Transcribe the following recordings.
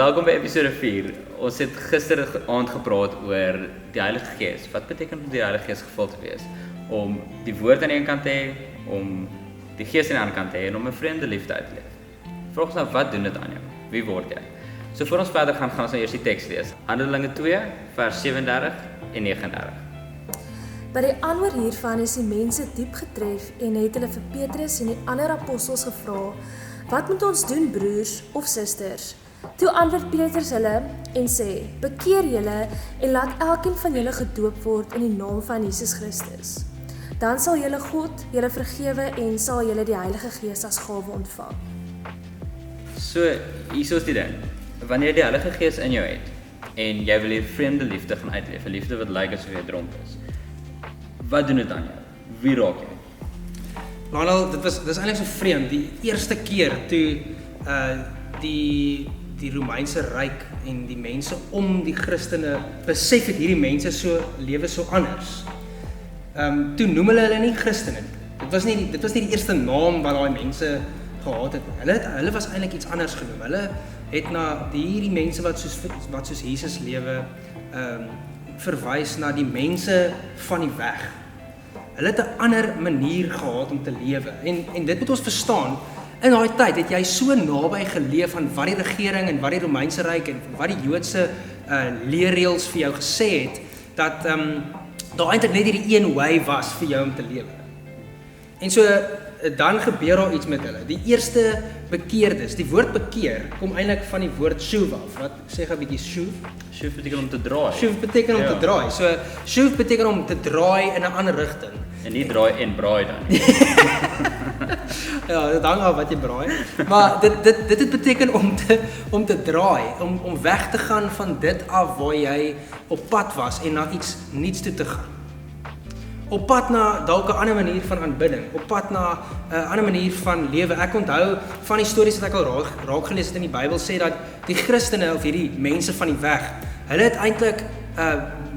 welkom by episode 4. Ons het gister aand gepraat oor die Heilige Gees. Wat beteken om die Heilige Gees gevul te wees? Om die woord aan die ene kant te hê, om die Gees aan die ander kant te hê en om 'n vreemde liefde uit te leef. Vraag ons nou, wat doen dit aan jou? Wie word jy? So voor ons verder gaan ons nou eers die teks lees. Handelinge 2 vers 37 en 39. By die antwoord hiervan is die mense diep getref en het hulle vir Petrus en die ander apostels gevra: "Wat moet ons doen, broers of susters?" Toe antwoord Petrus hulle en sê: "Bekeer julle en laat elkeen van julle gedoop word in die naam van Jesus Christus. Dan sal julle God julle vergewe en sal julle die Heilige Gees as gawe ontvang." So, hier is die ding. Wanneer jy die Heilige Gees in jou het en jy wil hier vreemde liefde gaan uitleef, 'n liefde wat lyk asof jy dronk is, wat doen dit aan jou? Wie raak jy? Lionel, dis eintlik so vreemd. Die eerste keer toe die Romeinse ryk en die mense om die Christene besef het hierdie mense lewe so anders. Toe noem hulle nie Christene nie. Dit was nie die eerste naam wat daai mense gehad het. Hulle was eintlik iets anders genoem. Hulle het na hierdie mense wat soos Jesus lewe verwys na die mense van die weg. Hulle het 'n ander manier gehad om te lewe. En dit moet ons verstaan. In daai tyd het jy so naby geleef aan wat die regering en wat die Romeinse ryk en wat die Joodse leerreëls vir jou gesê het, dat daar eintlik net hierdie een way was vir jou om te lewe. En so dan gebeur daar iets met hulle. Die eerste bekeerdes, die woord bekeer kom eintlik van die woord shuv af. Wat sê gou 'n bietjie shuv? Shuv beteken om te draai. Shuv beteken om te draai. So shuv beteken om te draai in 'n ander rigting. En nie draai en braai dan nie. Ja, dit hang af wat jy braai. Maar dit het beteken om te draai, om weg te gaan van dit af waar jy op pad was en na iets nuuts toe te gaan. Op pad na dalk 'n ander manier van aanbidding, op pad na 'n ander manier van lewe. Ek onthou van die stories wat ek al raak gelees het in die Bybel, sê dat die Christene of hierdie mense van die weg, hulle het eintlik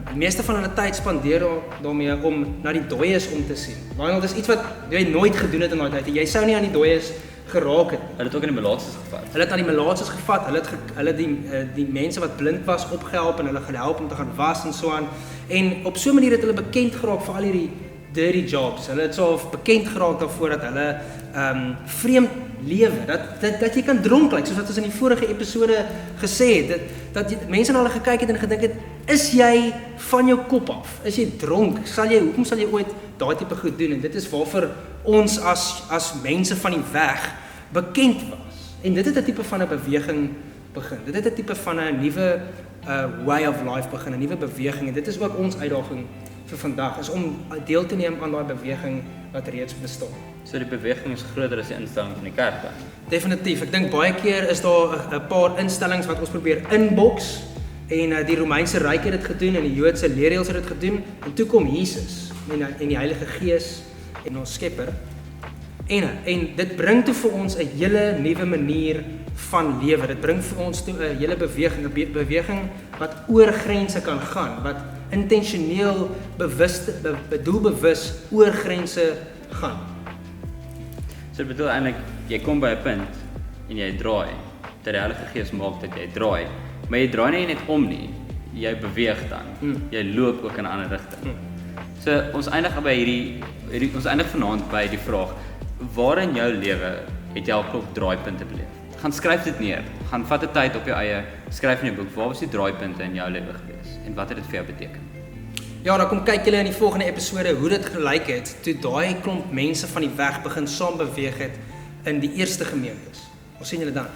die meeste van hulle tyd spandeer daarmee om na die dooies om te sien. Want dit is iets wat jy nooit gedoen het in daai tyd. Jy sou nie aan die dooies geraak het. Hulle het ook aan die melaatses gevat. Hulle het aan die melaatses gevat. Hulle het die mense wat blind was opgehelp en hulle gehelp om te gaan was en so aan. En op so 'n manier het hulle bekend geraak vir al hierdie dirty jobs. Hulle het so bekend geraak daarvoor dat hulle vreemd lewe, dat jy kan dronk lyk, soos wat ons in die vorige episode gesê het, dat mense na hulle gekyk het en gedink het, is jy van jou kop af? Is jy dronk? Hoekom sal jy ooit daai tipe goed doen? En dit is waarvoor ons as mense van die weg bekend was. En dit het 'n tipe van 'n beweging begin. Dit het 'n tipe van 'n nuwe way of life begin, 'n nuwe beweging. En dit is ook ons uitdaging vir vandag, is om deel te neem aan daai beweging wat reeds bestaan. So die beweging is groter as die instelling van die kerk dan? Definitief. Ek dink baie keer is daar 'n paar instellings wat ons probeer inbox en die Romeinse ryk het dit gedoen en die Joodse leerreëls het dit gedoen en toe kom Jesus en die Heilige Gees en ons Skepper en dit bring toe vir ons 'n hele nuwe manier van lewe. Dit bring vir ons toe 'n hele beweging wat oor grense kan gaan, wat intentioneel doelbewus oor grense gaan. So dit bedoel eintlik, jy kom by 'n punt en jy draai, dat die Heilige Gees maak dat jy draai, maar jy draai nie net om nie, jy beweeg dan, jy loop ook in 'n ander rigting. So ons eindig ons eindig vanaand by die vraag, waar in jou lewe het jy al klop draaipunte beleef? Gaan skryf dit neer, gaan vat 'n tyd op jou eie, skryf in 'n boek, waar was die draaipunte in jou lewe gewees en wat het dit vir jou beteken? Ja, dan kom kyk julle in die volgende episode hoe dit gelyk het toe daai klomp mense van die weg begin saam beweeg het in die eerste gemeentes. Ons sien julle dan.